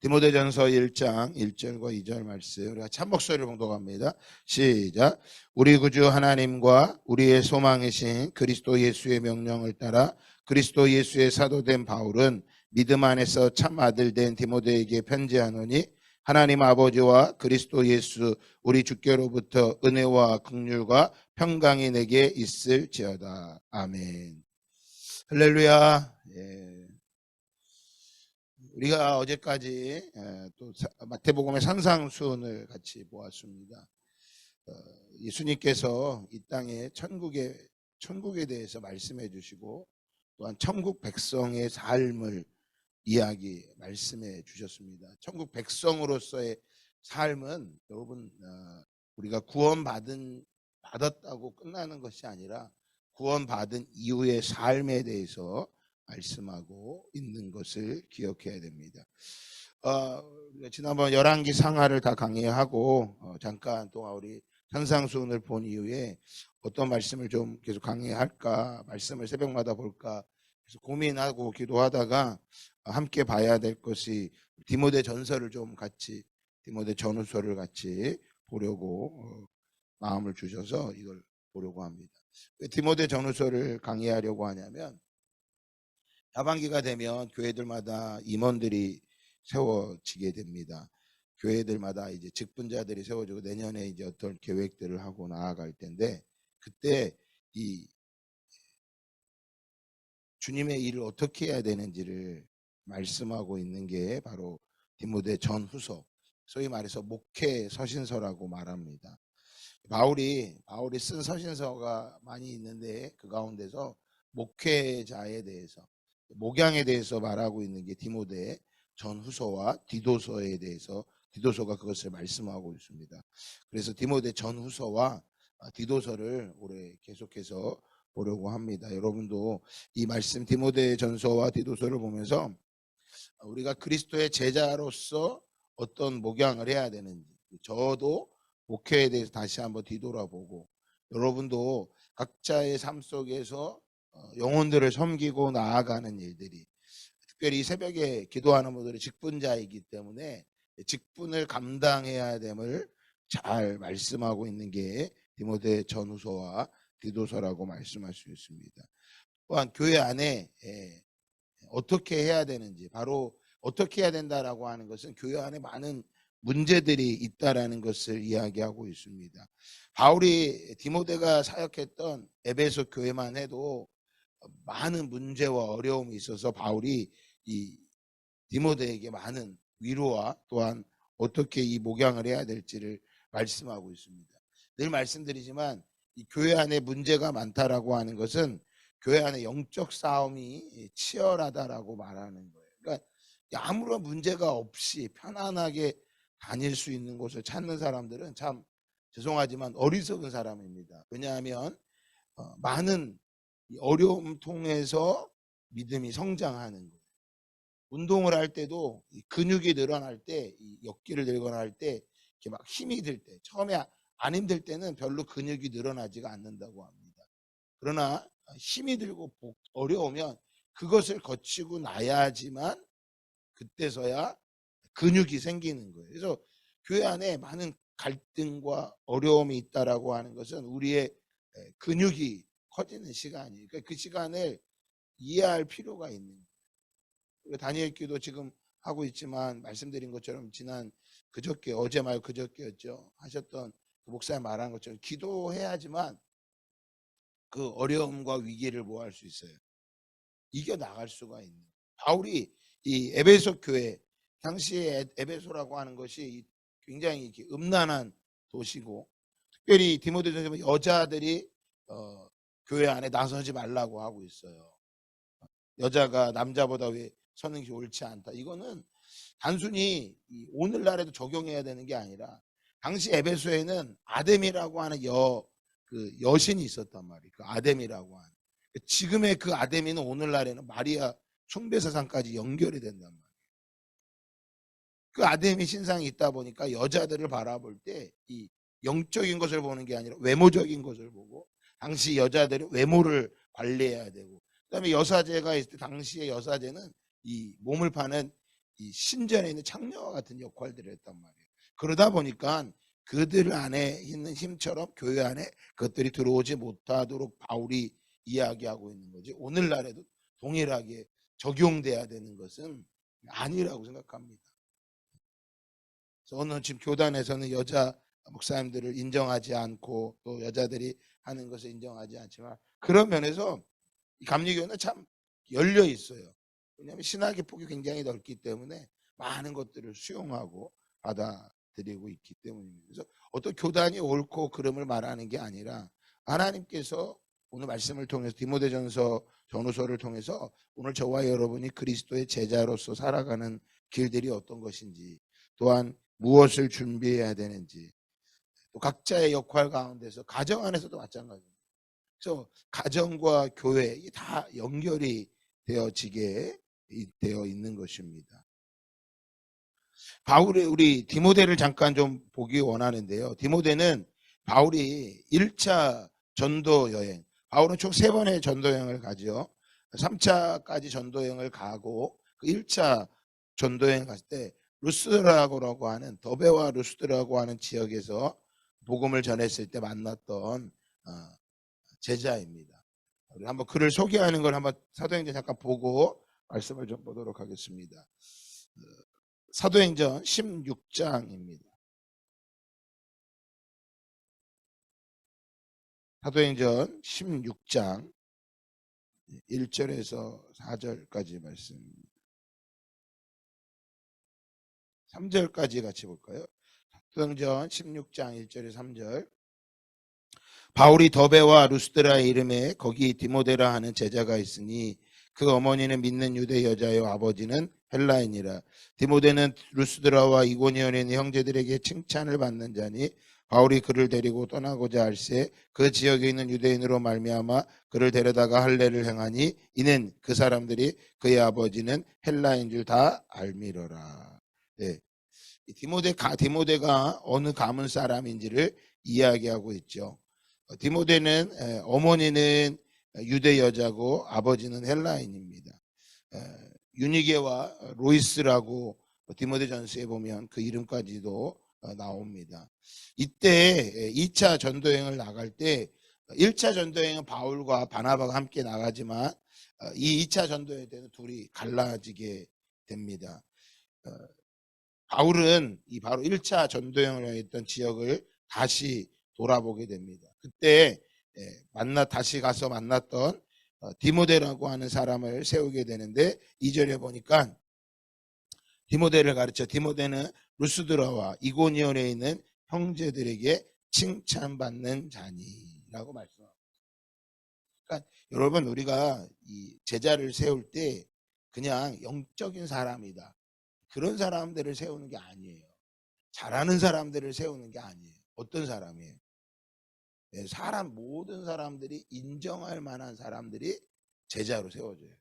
디모데전서 1장 1절과 2절 말씀 우리가 참목소리를 봉독합니다. 시작. 우리 구주 하나님과 우리의 소망이신 그리스도 예수의 명령을 따라 그리스도 예수의 사도된 바울은 믿음 안에서 참 아들 된 디모데에게 편지하노니 하나님 아버지와 그리스도 예수 우리 주께로부터 은혜와 긍휼과 평강이 내게 있을지어다. 아멘. 할렐루야. 우리가 어제까지 또 마태복음의 산상수훈을 같이 보았습니다. 예수님께서 이 땅에 천국에 대해서 말씀해 주시고 또한 천국 백성의 삶을 말씀해 주셨습니다. 천국 백성으로서의 삶은 여러분 우리가 받았다고 끝나는 것이 아니라 구원받은 이후의 삶에 대해서 말씀하고 있는 것을 기억해야 됩니다. 지난번 열왕기 상하를 다 강의하고 잠깐 동안 우리 산상수훈을 본 이후에 어떤 말씀을 좀 계속 강의할까, 말씀을 새벽마다 볼까 그래서 고민하고 기도하다가 함께 봐야 될 것이 디모데 전서를 좀 같이 디모데 전후서를 같이 보려고 마음을 주셔서 이걸 보려고 합니다. 왜 디모데 전후서를 강의하려고 하냐면 하반기가 되면 교회들마다 임원들이 세워지게 됩니다. 교회들마다 이제 직분자들이 세워지고 내년에 이제 어떤 계획들을 하고 나아갈 텐데 그때 이 주님의 일을 어떻게 해야 되는지를 말씀하고 있는 게 바로 디모데 전후서, 소위 말해서 목회 서신서라고 말합니다. 바울이 쓴 서신서가 많이 있는데 그 가운데서 목회자에 대해서 목양에 대해서 말하고 있는 게 디모데 전후서와 디도서에 대해서 디도서가 그것을 말씀하고 있습니다. 그래서 디모데 전후서와 디도서를 올해 계속해서 보려고 합니다. 여러분도 이 말씀 디모데 전서와 디도서를 보면서 우리가 그리스도의 제자로서 어떤 목양을 해야 되는지 저도 목회에 대해서 다시 한번 뒤돌아보고 여러분도 각자의 삶 속에서 영혼들을 섬기고 나아가는 일들이 특별히 새벽에 기도하는 분들이 직분자이기 때문에 직분을 감당해야 됨을 잘 말씀하고 있는 게 디모데 전후서와 디도서라고 말씀할 수 있습니다. 또한 교회 안에 어떻게 해야 되는지 바로 어떻게 해야 된다라고 하는 것은 교회 안에 많은 문제들이 있다라는 것을 이야기하고 있습니다. 바울이 디모데가 사역했던 에베소 교회만 해도 많은 문제와 어려움이 있어서 바울이 이 디모데에게 많은 위로와 또한 어떻게 이 목양을 해야 될지를 말씀하고 있습니다. 늘 말씀드리지만 이 교회 안에 문제가 많다라고 하는 것은 교회 안에 영적 싸움이 치열하다라고 말하는 거예요. 그러니까 아무런 문제가 없이 편안하게 다닐 수 있는 곳을 찾는 사람들은 참 죄송하지만 어리석은 사람입니다. 왜냐하면 많은 어려움 통해서 믿음이 성장하는 거예요. 운동을 할 때도 근육이 늘어날 때, 역기를 들거나 할 때 이렇게 막 힘이 들 때, 처음에 안 힘들 때는 별로 근육이 늘어나지가 않는다고 합니다. 그러나 힘이 들고 어려우면 그것을 거치고 나야지만 그때서야 근육이 생기는 거예요. 그래서 교회 안에 많은 갈등과 어려움이 있다라고 하는 것은 우리의 근육이 커지는 시간이에요. 그러니까 그 시간을 이해할 필요가 있는 거예요. 다니엘 기도 지금 하고 있지만 말씀드린 것처럼 지난 그저께 어제 말 그저께였죠. 하셨던 그 목사님 말한 것처럼 기도해야지만 그 어려움과 위기를 뭐 할 수 있어요. 이겨 나갈 수가 있는. 바울이 이 에베소 교회 당시에 에베소라고 하는 것이 굉장히 이렇게 음란한 도시고 특별히 디모데전서에 여자들이 교회 안에 나서지 말라고 하고 있어요. 여자가 남자보다 왜 서는 게 옳지 않다. 이거는 단순히 오늘날에도 적용해야 되는 게 아니라 당시 에베소에는 아뎀이라고 하는 여신이 있었단 말이에요. 그 아뎀이라고 하는. 지금의 그 아데미는 오늘날에는 마리아 숭배사상까지 연결이 된단 말이에요. 그 아데미 신상이 있다 보니까 여자들을 바라볼 때 이 영적인 것을 보는 게 아니라 외모적인 것을 보고 당시 여자들은 외모를 관리해야 되고 그다음에 여사제가 있을 때 당시의 여사제는 이 몸을 파는 이 신전에 있는 창녀와 같은 역할들을 했단 말이에요. 그러다 보니까 그들 안에 있는 힘처럼 교회 안에 그것들이 들어오지 못하도록 바울이 이야기하고 있는 거지. 오늘날에도 동일하게 적용돼야 되는 것은 아니라고 생각합니다. 저는 지금 교단에서는 여자 목사님들을 인정하지 않고 또 여자들이 하는 것을 인정하지 않지만 그런 면에서 감리교회는 참 열려 있어요. 왜냐하면 신학의 폭이 굉장히 넓기 때문에 많은 것들을 수용하고 받아들이고 있기 때문입니다. 그래서 어떤 교단이 옳고 그름을 말하는 게 아니라 하나님께서 오늘 말씀을 통해서 디모데전서 전후서를 통해서 오늘 저와 여러분이 그리스도의 제자로서 살아가는 길들이 어떤 것인지 또한 무엇을 준비해야 되는지 또 각자의 역할 가운데서 가정 안에서도 마찬가지입니다. 그래서 가정과 교회 다 연결이 되어지게 되어 있는 것입니다. 바울의 우리 디모데를 잠깐 좀 보기 원하는데요. 디모데는 바울이 1차 전도 여행, 바울은 총 3번의 전도 여행을 가죠. 3차까지 전도 여행을 가고 그 1차 전도 여행 갔을 때 루스드라고 하는 더베와 루스드라고 하는 지역에서 복음을 전했을 때 만났던 제자입니다. 우리 한번 그를 소개하는 걸 한번 사도행전 잠깐 보고 말씀을 좀 보도록 하겠습니다. 사도행전 16장입니다. 사도행전 16장 1절에서 4절까지 말씀. 3절까지 같이 볼까요? 사도행전 16장 1절에서 3절. 바울이 더베와 루스드라의 이름에 거기 디모데라 하는 제자가 있으니 그 어머니는 믿는 유대 여자요 아버지는 헬라인이라. 디모데는 루스드라와 이고니온에 있는 형제들에게 칭찬을 받는 자니 바울이 그를 데리고 떠나고자 할새 그 지역에 있는 유대인으로 말미암아 그를 데려다가 할례를 행하니 이는 그 사람들이 그의 아버지는 헬라인 줄 다 알미러라. 네. 디모데가 어느 가문 사람인지를 이야기하고 있죠. 디모데는 어머니는 유대 여자고 아버지는 헬라인입니다. 유니게와 로이스라고 디모데전서에 보면 그 이름까지도 나옵니다. 이때 2차 전도여행을 나갈 때 1차 전도여행은 바울과 바나바가 함께 나가지만 이 2차 전도여행 때는 둘이 갈라지게 됩니다. 바울은 이 바로 1차 전도여행을 했던 지역을 다시 돌아보게 됩니다. 그때 다시 가서 만났던 디모데라고 하는 사람을 세우게 되는데 2절에 보니까 디모데를 가르쳐 디모데는 루스드라와 이고니온에 있는 형제들에게 칭찬받는 자니라고 말씀합니다. 그러니까 여러분 우리가 이 제자를 세울 때 그냥 영적인 사람이다 그런 사람들을 세우는 게 아니에요. 잘하는 사람들을 세우는 게 아니에요. 어떤 사람이에요? 모든 사람들이 인정할 만한 사람들이 제자로 세워져요.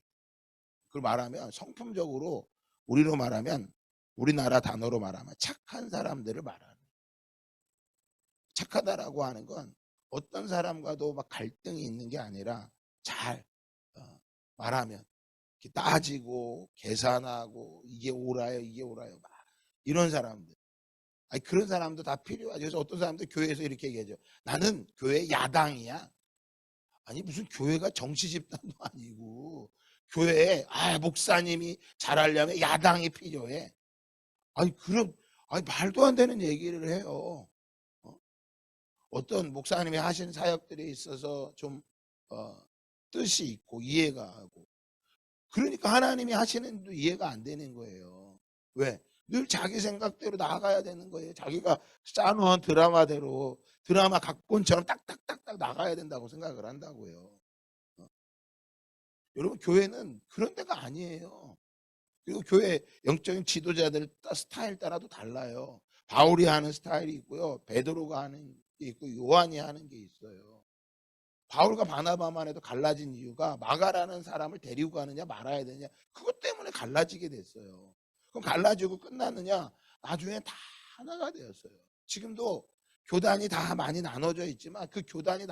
그걸 말하면 성품적으로 우리로 말하면 우리나라 단어로 말하면 착한 사람들을 말하는. 착하다라고 하는 건 어떤 사람과도 막 갈등이 있는 게 아니라 잘 말하면 따지고 계산하고 이게 옳아요 막 이런 사람들. 아니 그런 사람도 다 필요하죠. 그래서 어떤 사람들 교회에서 이렇게 얘기하죠. 나는 교회 야당이야. 아니 무슨 교회가 정치 집단도 아니고 교회에 목사님이 잘하려면 야당이 필요해. 아니 말도 안 되는 얘기를 해요. 어떤 목사님이 하신 사역들에 있어서 좀 뜻이 있고 이해가 하고 그러니까 하나님이 하시는 도 이해가 안 되는 거예요. 왜? 늘 자기 생각대로 나아가야 되는 거예요. 자기가 짜놓은 드라마대로 드라마 각본처럼 딱딱딱딱 나가야 된다고 생각을 한다고요. 여러분 교회는 그런 데가 아니에요. 그리고 교회 영적인 지도자들 스타일 따라도 달라요. 바울이 하는 스타일이 있고요. 베드로가 하는 게 있고 요한이 하는 게 있어요. 바울과 바나바만 해도 갈라진 이유가 마가라는 사람을 데리고 가느냐 말아야 되느냐 그것 때문에 갈라지게 됐어요. 그럼 갈라지고 끝났느냐? 나중에 다 하나가 되었어요. 지금도 교단이 다 많이 나눠져 있지만 그 교단이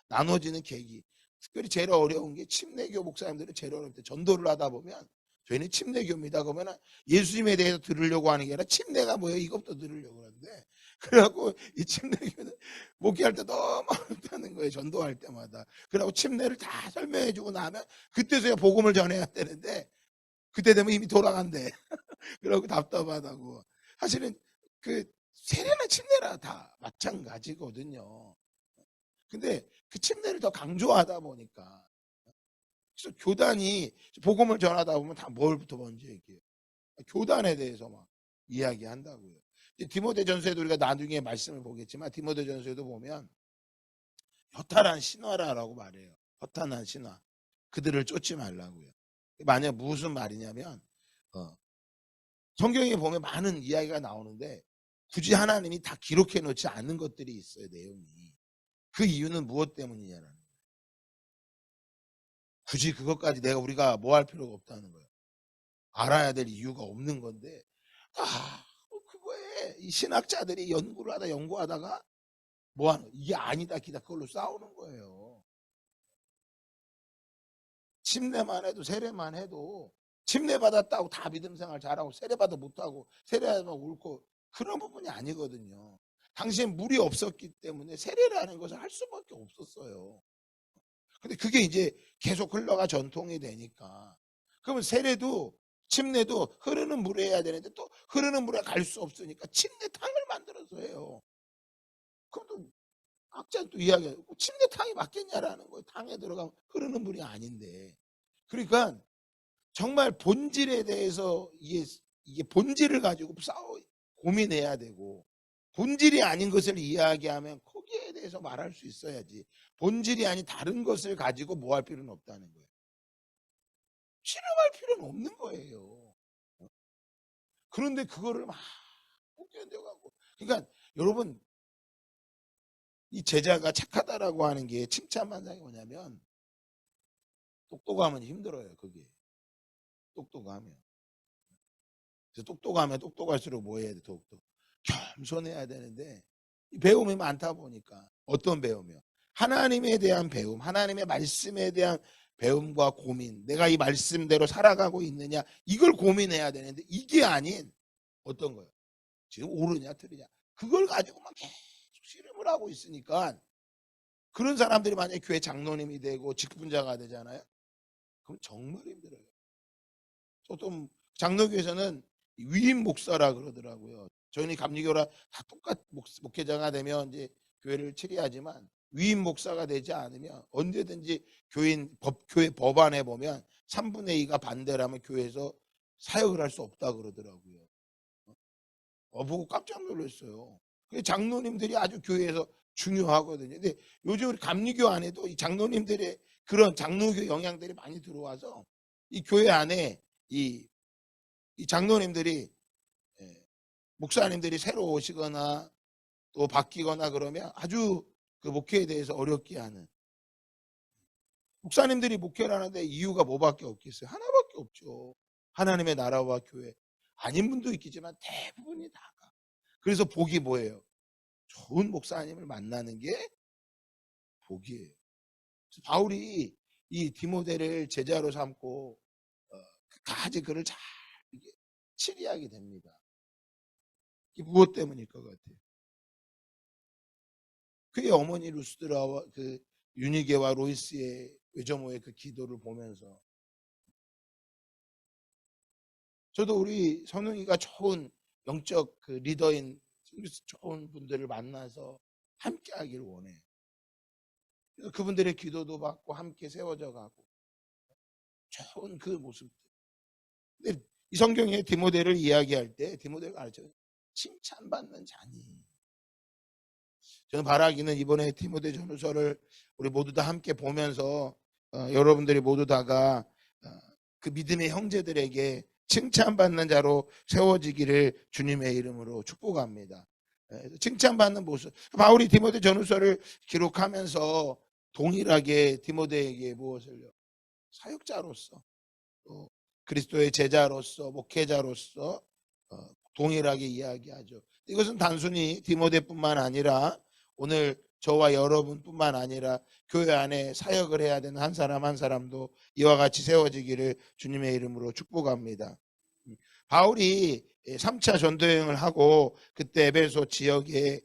나눠지는 계기 특별히 제일 어려운 게 침례교 목사님들은 제일 어려울 때 전도를 하다 보면 저희는 침례교입니다. 그러면 예수님에 대해서 들으려고 하는 게 아니라 침례가 뭐예요? 이것부터 들으려고 하는데, 그래갖고 이 침례교는 목회할 때 너무 어렵다는 거예요. 전도할 때마다. 그래갖고 침례를 다 설명해주고 나면 그때서야 복음을 전해야 되는데 그때 되면 이미 돌아간대. 그러고 답답하다고. 사실은 그 세례나 침례나 다 마찬가지거든요. 근데 그 침례를 더 강조하다 보니까, 그래서 교단이 복음을 전하다 보면 다 뭘부터 먼저 얘기해요? 교단에 대해서 막 이야기한다고요. 디모데전서에도 우리가 나중에 말씀을 보겠지만 디모데전서에도 보면 허탄한 신화라고 말해요. 허탄한 신화. 그들을 쫓지 말라고요. 만약 무슨 말이냐면 성경에 보면 많은 이야기가 나오는데 굳이 하나님이 다 기록해 놓지 않은 것들이 있어요. 내용이. 그 이유는 무엇 때문이냐라는 거예요. 굳이 그것까지 우리가 뭐 할 필요가 없다는 거예요. 알아야 될 이유가 없는 건데 그거에 이 신학자들이 연구하다가 뭐하는 이게 아니다 기다 그걸로 싸우는 거예요. 침례만 해도 세례만 해도 침례 받았다고 다 믿음 생활 잘하고 세례 받아 못하고 세례하면 옳고 그런 부분이 아니거든요. 당시엔 물이 없었기 때문에 세례라는 것을 할 수밖에 없었어요. 근데 그게 이제 계속 흘러가 전통이 되니까, 그러면 세례도 침례도 흐르는 물에 해야 되는데 또 흐르는 물에 갈 수 없으니까 침례탕을 만들어서 해요. 그럼 또 각자 또 이야기해요. 침례탕이 맞겠냐라는 거예요. 탕에 들어가면 흐르는 물이 아닌데. 그러니까 정말 본질에 대해서 이게 본질을 가지고 고민해야 되고, 본질이 아닌 것을 이야기하면 거기에 대해서 말할 수 있어야지, 본질이 아닌 다른 것을 가지고 뭐 할 필요는 없다는 거예요. 실험할 필요는 없는 거예요. 그런데 그거를 막 못 견뎌가고. 그러니까 여러분, 이 제자가 착하다라고 하는 게 칭찬만상이 뭐냐면 똑똑하면 힘들어요. 그게 똑똑하면. 그래서 똑똑하면 똑똑할수록 뭐 해야 돼? 더욱더 겸손해야 되는데 배움이 많다 보니까. 어떤 배움이요? 하나님에 대한 배움, 하나님의 말씀에 대한 배움과 고민, 내가 이 말씀대로 살아가고 있느냐, 이걸 고민해야 되는데 이게 아닌 어떤 거예요? 지금 옳으냐 틀리냐, 그걸 가지고만 계속 씨름을 하고 있으니까 그런 사람들이 만약에 교회 장로님이 되고 직분자가 되잖아요. 그럼 정말 힘들어요. 보통 장로교에서는 위임 목사라 그러더라고요. 저희는 감리교라 다 목회자가 되면 이제 교회를 치리하지만 위임 목사가 되지 않으면 언제든지 교회 법안에 보면 3분의 2가 반대를 하면 교회에서 사역을 할 수 없다 그러더라고요. 보고 깜짝 놀랐어요. 장로님들이 아주 교회에서 중요하거든요. 근데 요즘 우리 감리교 안에도 이 장로님들의 그런 장로교 영향들이 많이 들어와서 이 교회 안에 이 장로님들이, 목사님들이 새로 오시거나 또 바뀌거나 그러면 아주 그 목회에 대해서 어렵게 하는, 목사님들이 목회를 하는데 이유가 뭐밖에 없겠어요? 하나밖에 없죠. 하나님의 나라와 교회. 아닌 분도 있겠지만 대부분이 다가. 그래서 복이 뭐예요? 좋은 목사님을 만나는 게 복이에요. 바울이 이 디모데를 제자로 삼고 끝까지 그를 잘 치리하게 됩니다. 이게 무엇 때문일 것 같아요? 그의 어머니 루스드라와 그 유니게와 로이스의 외조모의 그 기도를 보면서 저도 우리 선웅이가 좋은 영적 그 리더인 좋은 분들을 만나서 함께 하기를 원해요. 그래서 그분들의 기도도 받고 함께 세워져 가고 좋은 그 모습들. 근데 이 성경에 디모데를 이야기할 때 디모데가 가르쳐요. 칭찬받는 자니. 저는 바라기는 이번에 디모데 전후서를 우리 모두 다 함께 보면서 여러분들이 모두 다가 그 믿음의 형제들에게 칭찬받는 자로 세워지기를 주님의 이름으로 축복합니다. 칭찬받는 모습. 바울이 디모데 전후서를 기록하면서 동일하게 디모데에게 무엇을요? 사역자로서, 또 그리스도의 제자로서, 목회자로서 동일하게 이야기하죠. 이것은 단순히 디모데뿐만 아니라 오늘 저와 여러분뿐만 아니라 교회 안에 사역을 해야 되는 한 사람 한 사람도 이와 같이 세워지기를 주님의 이름으로 축복합니다. 바울이 3차 전도여행을 하고 그때 에베소 지역에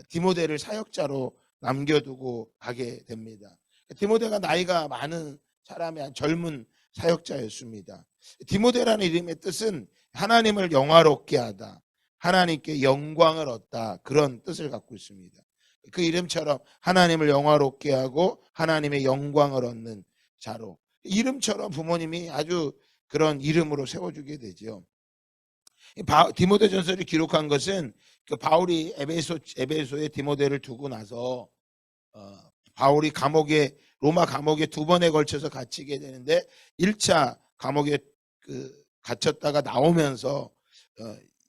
디모데를 사역자로 남겨두고 가게 됩니다. 디모데가 나이가 많은 사람이 젊은 사역자였습니다. 디모데라는 이름의 뜻은 하나님을 영화롭게 하다, 하나님께 영광을 얻다, 그런 뜻을 갖고 있습니다. 그 이름처럼 하나님을 영화롭게 하고 하나님의 영광을 얻는 자로, 이름처럼 부모님이 아주 그런 이름으로 세워주게 되죠. 디모데전서를 기록한 것은 그 바울이 에베소에 디모데를 두고 나서 바울이 로마 감옥에 두 번에 걸쳐서 갇히게 되는데 1차 감옥에 갇혔다가 나오면서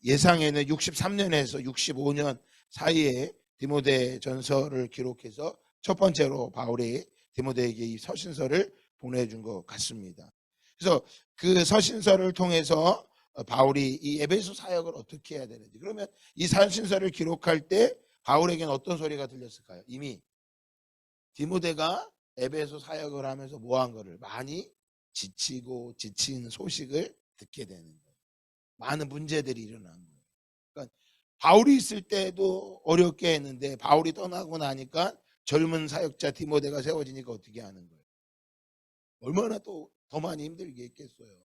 예상에는 63년에서 65년 사이에 디모데전서를 기록해서 첫 번째로 바울이 디모데에게 이 서신서를 보내준 것 같습니다. 그래서 그 서신서를 통해서 바울이 이 에베소 사역을 어떻게 해야 되는지, 그러면 이 서신서를 기록할 때 바울에게는 어떤 소리가 들렸을까요? 이미 디모데가 에베소 사역을 하면서 뭐한 거를 많이 지치고 지친 소식을 듣게 되는 거예요. 많은 문제들이 일어난 거예요. 그러니까 바울이 있을 때도 어렵게 했는데 바울이 떠나고 나니까 젊은 사역자 디모데가 세워지니까 어떻게 하는 거예요? 얼마나 또 더 많이 힘들게 했겠어요.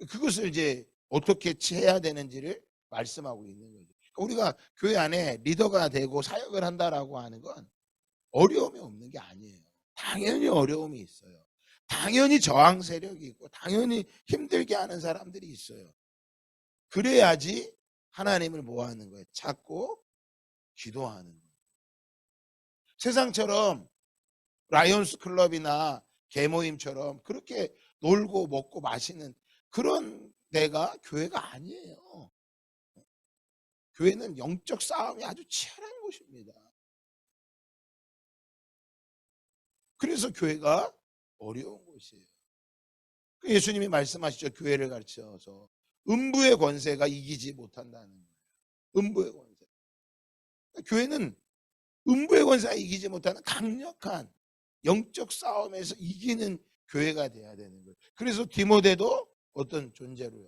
그것을 이제 어떻게 해야 되는지를 말씀하고 있는 거죠. 우리가 교회 안에 리더가 되고 사역을 한다라고 하는 건 어려움이 없는 게 아니에요. 당연히 어려움이 있어요. 당연히 저항 세력이 있고 당연히 힘들게 하는 사람들이 있어요. 그래야지 하나님을 뭐 하는 거예요? 찾고 기도하는 거예요. 세상처럼 라이온스 클럽이나 개모임처럼 그렇게 놀고 먹고 마시는 그런 데가 교회가 아니에요. 교회는 영적 싸움이 아주 치열한 곳입니다. 그래서 교회가 어려운 곳이에요. 예수님이 말씀하시죠. 교회를 가르쳐서 음부의 권세가 이기지 못한다는 거예요. 음부의 권세. 교회는 음부의 권세가 이기지 못하는 강력한 영적 싸움에서 이기는 교회가 돼야 되는 거예요. 그래서 디모데도 어떤 존재로요.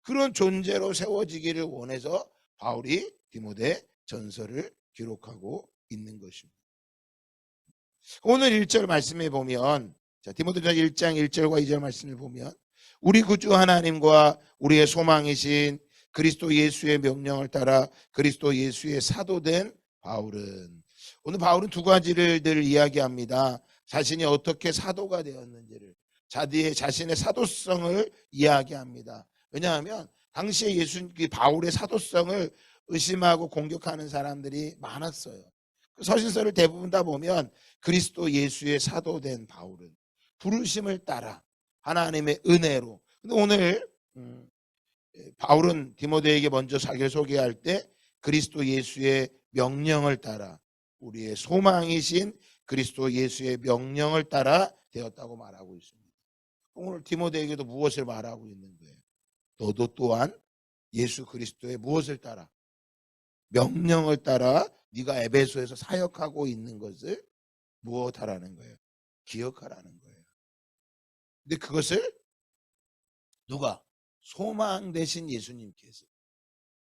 그런 존재로 세워지기를 원해서 바울이 디모데 전서를 기록하고 있는 것입니다. 오늘 1절 말씀에 보면, 디모데전서 1장 1절과 2절 말씀을 보면, 우리 구주 하나님과 우리의 소망이신 그리스도 예수의 명령을 따라 그리스도 예수의 사도된 바울은, 오늘 바울은 두 가지를 늘 이야기합니다. 자신이 어떻게 사도가 되었는지를, 자신의 사도성을 이야기합니다. 왜냐하면 당시에 바울의 사도성을 의심하고 공격하는 사람들이 많았어요. 서신서를 대부분 다 보면 그리스도 예수의 사도된 바울은 부르심을 따라 하나님의 은혜로. 근데 오늘 바울은 디모데에게 먼저 자기를 소개할 때 그리스도 예수의 명령을 따라, 우리의 소망이신 그리스도 예수의 명령을 따라 되었다고 말하고 있습니다. 오늘 디모데에게도 무엇을 말하고 있는 거예요? 너도 또한 예수 그리스도의 무엇을 따라? 명령을 따라 네가 에베소에서 사역하고 있는 것을 무엇하라는 거예요? 기억하라는 거예요. 근데 그것을 누가? 소망 되신 예수님께서,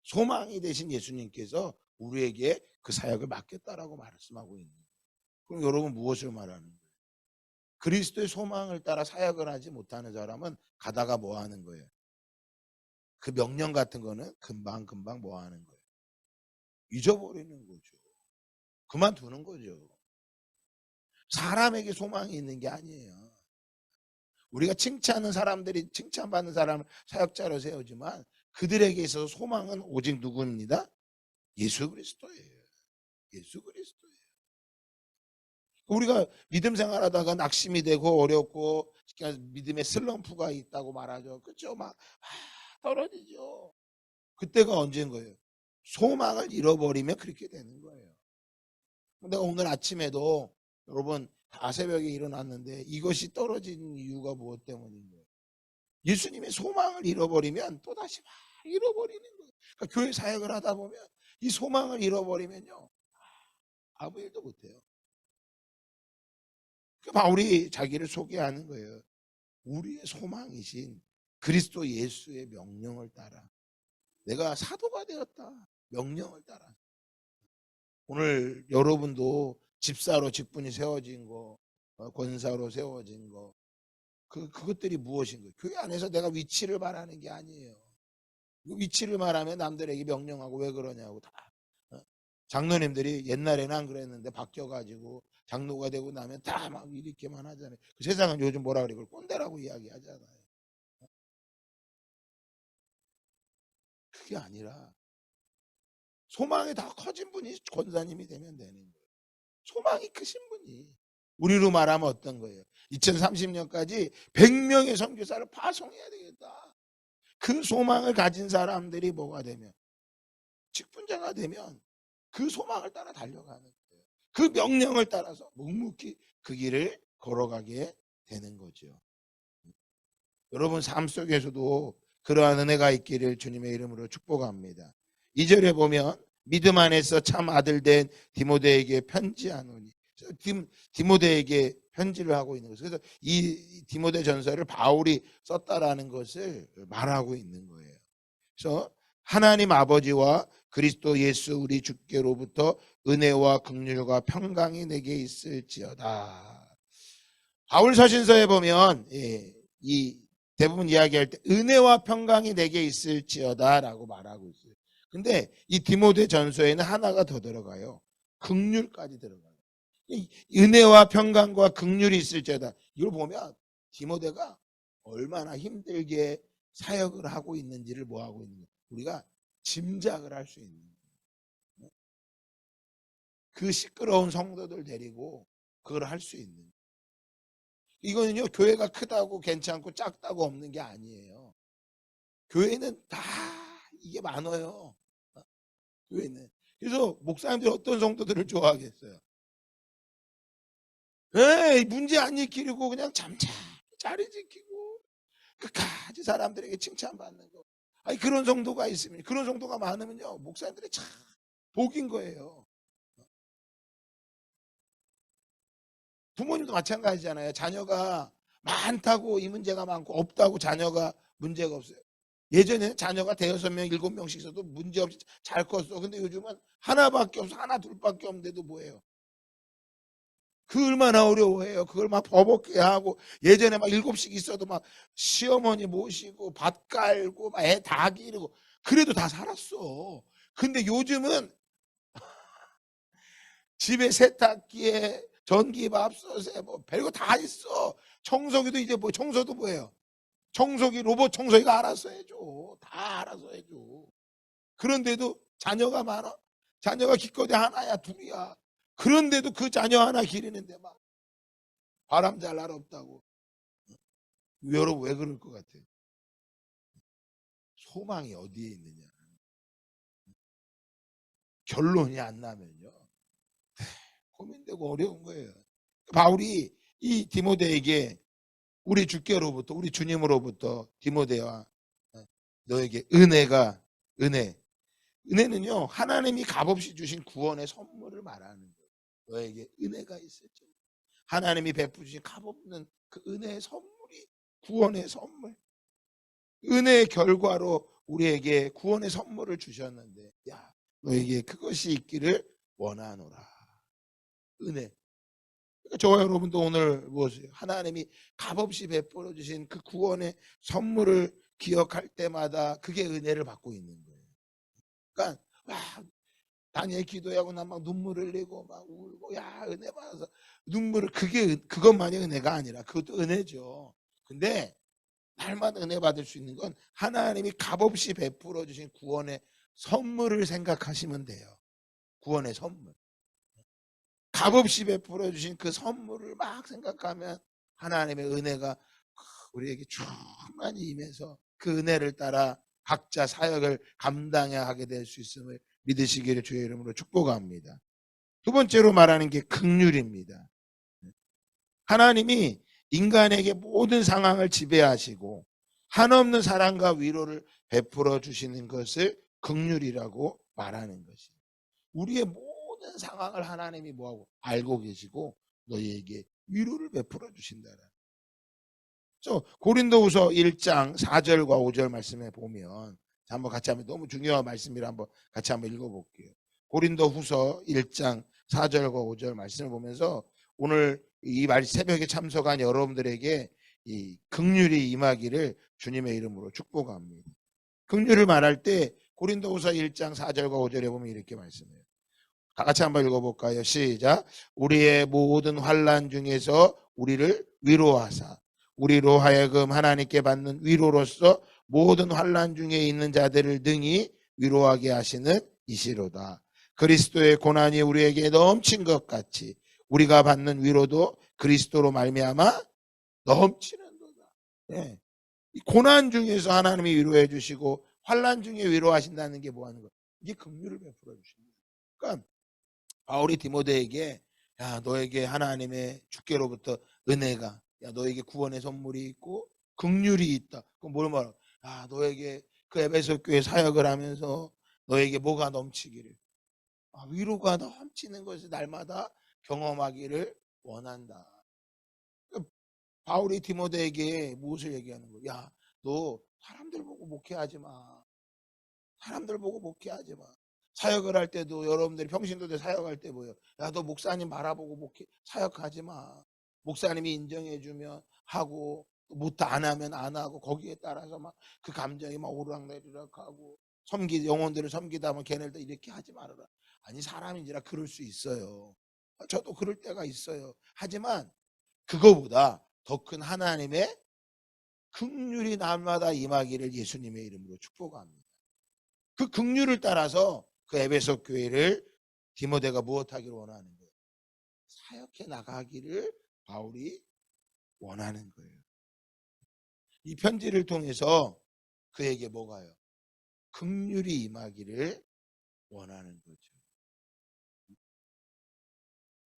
소망이 되신 예수님께서 우리에게 그 사역을 맡겼다라고 말씀하고 있는 거예요. 그럼 여러분 무엇을 말하는 거예요? 그리스도의 소망을 따라 사역을 하지 못하는 사람은 가다가 뭐 하는 거예요? 그 명령 같은 거는 금방 뭐 하는 거예요? 잊어버리는 거죠. 그만두는 거죠. 사람에게 소망이 있는 게 아니에요. 우리가 칭찬하는 사람들이 칭찬받는 사람을 사역자로 세우지만 그들에게 있어서 소망은 오직 누구입니다? 예수 그리스도예요. 예수 그리스도예요. 우리가 믿음 생활하다가 낙심이 되고 어렵고 믿음의 슬럼프가 있다고 말하죠. 그렇죠? 막 떨어지죠. 그때가 언제인 거예요? 소망을 잃어버리면 그렇게 되는 거예요. 내가 오늘 아침에도 여러분 다 새벽에 일어났는데 이것이 떨어진 이유가 무엇 때문인 거예요? 예수님의 소망을 잃어버리면 또다시 막 잃어버리는 거예요. 그러니까 교회 사역을 하다 보면 이 소망을 잃어버리면요 아무 일도 못해요. 그 바울이 자기를 소개하는 거예요. 우리의 소망이신 그리스도 예수의 명령을 따라 내가 사도가 되었다. 명령을 따라. 오늘 여러분도 집사로 직분이 세워진 거, 권사로 세워진 거, 그것들이 무엇인가요? 교회 안에서 내가 위치를 말하는 게 아니에요. 위치를 말하면 남들에게 명령하고 왜 그러냐고 다. 장로님들이 옛날에는 안 그랬는데 바뀌어가지고 장로가 되고 나면 다 막 이렇게만 하잖아요. 그 세상은 요즘 뭐라 그래? 그걸 꼰대라고 이야기하잖아요. 그게 아니라 소망이 다 커진 분이 권사님이 되면 되는 거예요. 소망이 크신 분이. 우리로 말하면 어떤 거예요? 2030년까지 100명의 선교사를 파송해야 되겠다. 그 소망을 가진 사람들이 뭐가 되면 직분자가 되면 그 소망을 따라 달려가는 거예요. 그 명령을 따라서 묵묵히 그 길을 걸어가게 되는 거죠. 여러분 삶 속에서도 그러한 은혜가 있기를 주님의 이름으로 축복합니다. 2절에 보면 믿음 안에서 참 아들 된 디모데에게 편지하노니, 디모데에게 편지를 하고 있는 거죠. 그래서 이 디모데 전서를 바울이 썼다라는 것을 말하고 있는 거예요. 그래서 하나님 아버지와 그리스도 예수 우리 주께로부터 은혜와 긍휼과 평강이 내게 있을지어다. 바울 서신서에 보면 이 대부분 이야기할 때 은혜와 평강이 내게 있을지어다라고 말하고 있어요. 근데 이 디모데 전서에는 하나가 더 들어가요. 긍휼까지 들어가요. 은혜와 평강과 긍휼이 있을지어다. 이걸 보면 디모데가 얼마나 힘들게 사역을 하고 있는지를 뭐하고 있는 거예요. 우리가 짐작을 할 수 있는 거예요. 그 시끄러운 성도들 데리고 그걸 할 수 있는 거예요. 이거는요 교회가 크다고 괜찮고 작다고 없는 게 아니에요. 교회는 다 이게 많아요. 교회는. 그래서 목사님들이 어떤 성도들을 좋아하겠어요? 문제 안 일으키고 그냥 잠잠히 자리 지키고 끝까지 사람들에게 칭찬받는 거. 아니 그런 성도가 있으면, 그런 성도가 많으면요 목사님들이 참 복인 거예요. 부모님도 마찬가지잖아요. 자녀가 많다고 이 문제가 많고 없다고 자녀가 문제가 없어요. 예전에는 자녀가 5명, 7명씩 있어도 문제없이 잘 컸어. 근데 요즘은 하나밖에 없어. 하나, 둘밖에 없는데도 뭐예요? 그 얼마나 어려워해요. 그걸 막 버벅게 하고, 예전에 막 7씩 있어도 막 시어머니 모시고 밥 깔고 막 애 다 기르고 그래도 다 살았어. 근데 요즘은 집에 세탁기에 전기밥솥에 뭐 별거 다 있어. 청소기도 이제 뭐 청소도 뭐예요? 청소기 로봇 청소기가 알아서 해줘. 다 알아서 해줘. 그런데도 자녀가 많아. 자녀가 기껏해 하나야 둘이야. 그런데도 그 자녀 하나 기르는데 막 바람 잘 날 없다고. 여러분 왜 그럴 것 같아요? 소망이 어디에 있느냐. 결론이 안 나면요 고민되고 어려운 거예요. 바울이 이 디모데에게 우리 주께로부터, 우리 주님으로부터 디모데와 너에게 은혜는요 하나님이 값없이 주신 구원의 선물을 말하는 거예요. 너에게 은혜가 있을지, 하나님이 베푸신 값없는 그 은혜의 선물이 구원의 선물, 은혜의 결과로 우리에게 구원의 선물을 주셨는데, 야 너에게 그것이 있기를 원하노라. 은혜. 그러니까 저와 여러분도 오늘 무엇이에요? 하나님이 값없이 베풀어 주신 그 구원의 선물을 기억할 때마다 그게 은혜를 받고 있는 거예요. 그러니까 와 다니엘 기도하고 난 막 눈물 흘리고 막 울고 야 은혜 받아서 눈물을, 그것만이 은혜가 아니라 그것도 은혜죠. 근데 날마다 은혜 받을 수 있는 건 하나님이 값없이 베풀어 주신 구원의 선물을 생각하시면 돼요. 구원의 선물. 값없이 베풀어 주신 그 선물을 막 생각하면 하나님의 은혜가 우리에게 충만히 임해서 그 은혜를 따라 각자 사역을 감당해야 하게 될 수 있음을 믿으시기를 주의 이름으로 축복합니다. 두 번째로 말하는 게 긍휼입니다. 하나님이 인간에게 모든 상황을 지배하시고 한없는 사랑과 위로를 베풀어 주시는 것을 긍휼이라고 말하는 것이. 우리의 모든 상황을 하나님이 뭐하고 알고 계시고 너희에게 위로를 베풀어 주신다라는. 고린도후서 1장 4절과 5절 말씀에 보면 한번 같이 한번 너무 중요한 말씀이라 한번 같이 한번 읽어볼게요. 고린도후서 1장 4절과 5절 말씀을 보면서 오늘 이 새벽에 참석한 여러분들에게 이 긍휼이 임하기를 주님의 이름으로 축복합니다. 긍휼을 말할 때 고린도후서 1장 4절과 5절에 보면 이렇게 말씀해요. 다 같이 한번 읽어볼까요? 시작. 우리의 모든 환난 중에서 우리를 위로하사 우리로 하여금 하나님께 받는 위로로서 모든 환난 중에 있는 자들을 능히 위로하게 하시는 이시로다. 그리스도의 고난이 우리에게 넘친 것 같이 우리가 받는 위로도 그리스도로 말미암아 넘치는도다. 네. 이 고난 중에서 하나님이 위로해 주시고 환난 중에 위로하신다는 게 뭐 하는 거예요? 이게 긍휼을 베풀어 주시는 거예요. 그러니까 바울이 디모데에게 야 너에게 하나님의 주께로부터 은혜가 너에게 구원의 선물이 있고 긍휼이 있다. 그럼 뭘 말하고 너에게 그 에베소 교회 사역을 하면서 너에게 뭐가 넘치기를 위로가 넘치는 것을 날마다 경험하기를 원한다. 그러니까 바울이 디모데에게 무엇을 얘기하는 거야? 야 너 사람들 보고 목회하지 마. 사람들 보고 목회하지 마. 사역을 할 때도 여러분들이 평신도대 사역할 때 뭐예요? 야 너 목사님 바라보고 목회 사역하지 마. 목사님이 인정해주면 하고 못 안 하면 안 하고 거기에 따라서 막 그 감정이 막 오르락내리락 하고 영혼들을 섬기다 보면 걔네들 이렇게 하지 말아라. 아니 사람인지라 그럴 수 있어요. 저도 그럴 때가 있어요. 하지만 그거보다 더 큰 하나님의 긍휼이 날마다 임하기를 예수님의 이름으로 축복합니다. 그 긍휼을 따라서 그 에베소 교회를 디모데가 무엇하기를 원하는 거예요? 사역해 나가기를 바울이 원하는 거예요. 이 편지를 통해서 그에게 뭐가요? 긍휼이 임하기를 원하는 거죠.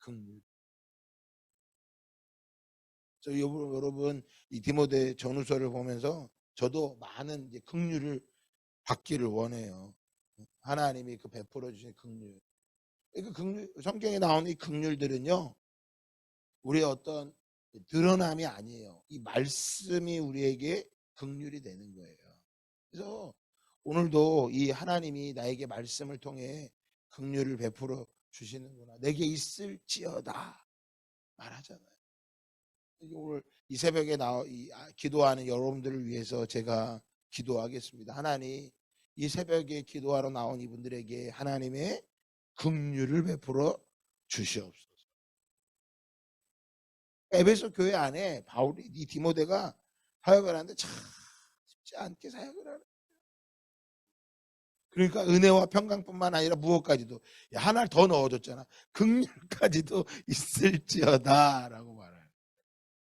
긍휼. 여러분 이 디모데 전후서를 보면서 저도 많은 이제 긍휼을 받기를 원해요. 하나님이 그 베풀어 주신 긍휼. 그 긍휼 성경에 나오는 이 긍휼들은요. 우리의 어떤 드러남이 아니에요. 이 말씀이 우리에게 긍휼이 되는 거예요. 그래서 오늘도 이 하나님이 나에게 말씀을 통해 긍휼을 베풀어 주시는구나. 내게 있을지어다 말하잖아요. 오늘 이 새벽에 기도하는 여러분들을 위해서 제가 기도하겠습니다. 하나님, 이 새벽에 기도하러 나온 이분들에게 하나님의 긍휼을 베풀어 주시옵소서. 에베소 교회 안에 바울이 이 디모데가 사역을 하는데 참 쉽지 않게 사역을 하는. 그러니까 은혜와 평강뿐만 아니라 무엇까지도 하나를 더 넣어줬잖아. 긍휼까지도 있을지어다라고 말해요.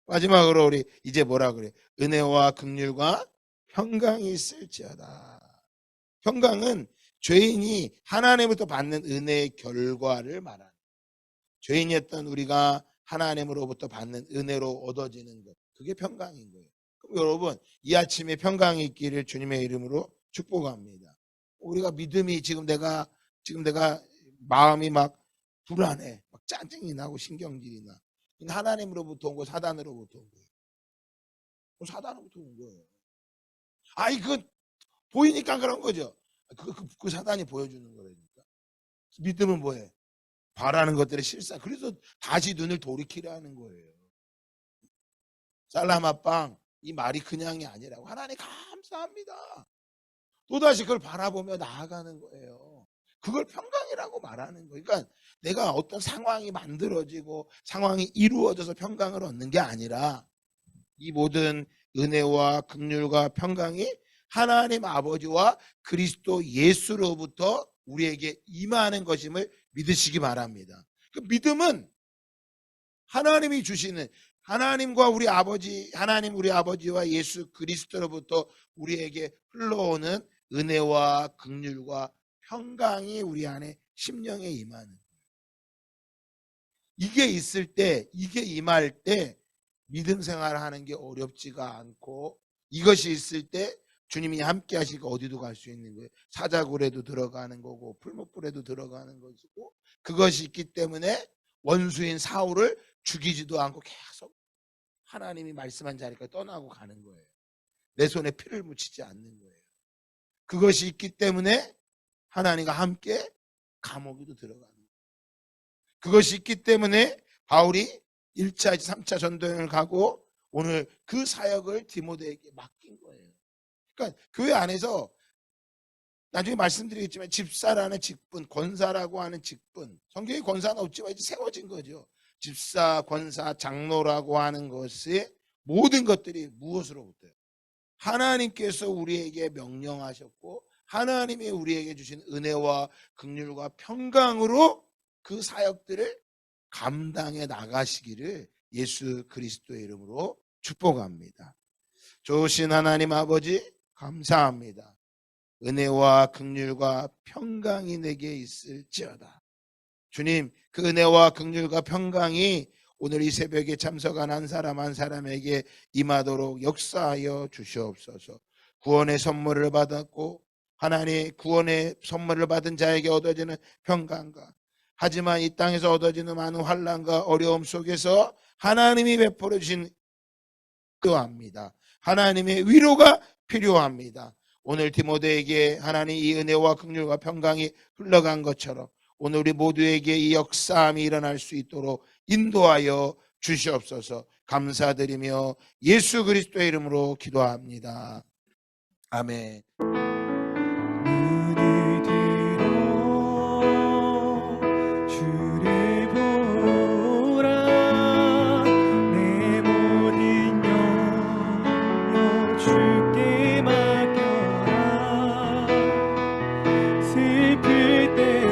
마지막으로 우리 이제 뭐라 그래? 은혜와 긍휼과 평강이 있을지어다. 평강은 죄인이 하나님으로부터 받는 은혜의 결과를 말하는. 죄인이었던 우리가 하나님으로부터 받는 은혜로 얻어지는 것. 그게 평강인 거예요. 그럼 여러분 이 아침에 평강이 있기를 주님의 이름으로 축복합니다. 우리가 믿음이 지금 내가 마음이 막 불안해. 막 짜증이 나고 신경질이 나. 하나님으로부터 온 거 사단으로부터 온 거예요. 사단으로부터 온 거예요. 그 보이니까 그런 거죠. 그 사단이 보여주는 거라니까. 믿음은 뭐해? 바라는 것들의 실상. 그래서 다시 눈을 돌이키라는 거예요. 살라마빵 이 말이 그냥이 아니라고. 하나님 감사합니다. 또다시 그걸 바라보며 나아가는 거예요. 그걸 평강이라고 말하는 거예요. 그러니까 내가 어떤 상황이 만들어지고 상황이 이루어져서 평강을 얻는 게 아니라 이 모든 은혜와 긍휼과 평강이 하나님 아버지와 그리스도 예수로부터 우리에게 임하는 것임을 믿으시기 바랍니다. 그 믿음은 하나님이 주시는 하나님과 우리 아버지, 하나님 우리 아버지와 예수 그리스도로부터 우리에게 흘러오는 은혜와 긍휼과 평강이 우리 안에 심령에 임하는 거예요. 이게 있을 때, 이게 임할 때 믿음 생활을 하는 게 어렵지가 않고 이것이 있을 때 주님이 함께 하시니까 어디도 갈 수 있는 거예요. 사자굴에도 들어가는 거고 풀무불에도 들어가는 것이고, 그것이 있기 때문에 원수인 사울을 죽이지도 않고 계속 하나님이 말씀한 자리까지 떠나고 가는 거예요. 내 손에 피를 묻히지 않는 거예요. 그것이 있기 때문에 하나님과 함께 감옥에도 들어가는 거예요. 그것이 있기 때문에 바울이 1차, 3차 전도여행을 가고 오늘 그 사역을 디모데에게 맡긴 거예요. 그러니까 교회 안에서 나중에 말씀드리겠지만 집사라는 직분, 권사라고 하는 직분, 성경에 권사는 없지만 이제 세워진 거죠. 집사, 권사, 장로라고 하는 것의 모든 것들이 무엇으로부터요? 하나님께서 우리에게 명령하셨고 하나님이 우리에게 주신 은혜와 긍휼과 평강으로 그 사역들을 감당해 나가시기를 예수 그리스도의 이름으로 축복합니다. 좋으신 하나님 아버지 감사합니다. 은혜와 긍휼과 평강이 내게 있을지어다. 주님, 그 은혜와 긍휼과 평강이 오늘 이 새벽에 참석한 한 사람 한 사람에게 임하도록 역사하여 주시옵소서. 구원의 선물을 받았고 하나님, 구원의 선물을 받은 자에게 얻어지는 평강과, 하지만 이 땅에서 얻어지는 많은 환난과 어려움 속에서 하나님이 베풀어 주신 필요합니다. 하나님의 위로가 필요합니다. 오늘 디모데에게 하나님 이 은혜와 긍휼과 평강이 흘러간 것처럼 오늘 우리 모두에게 이 역사함이 일어날 수 있도록 인도하여 주시옵소서. 감사드리며 예수 그리스도의 이름으로 기도합니다. 아멘. 눈을 들어 주를 보라. 내 모든 영역 주께 맡겨라. 슬플 때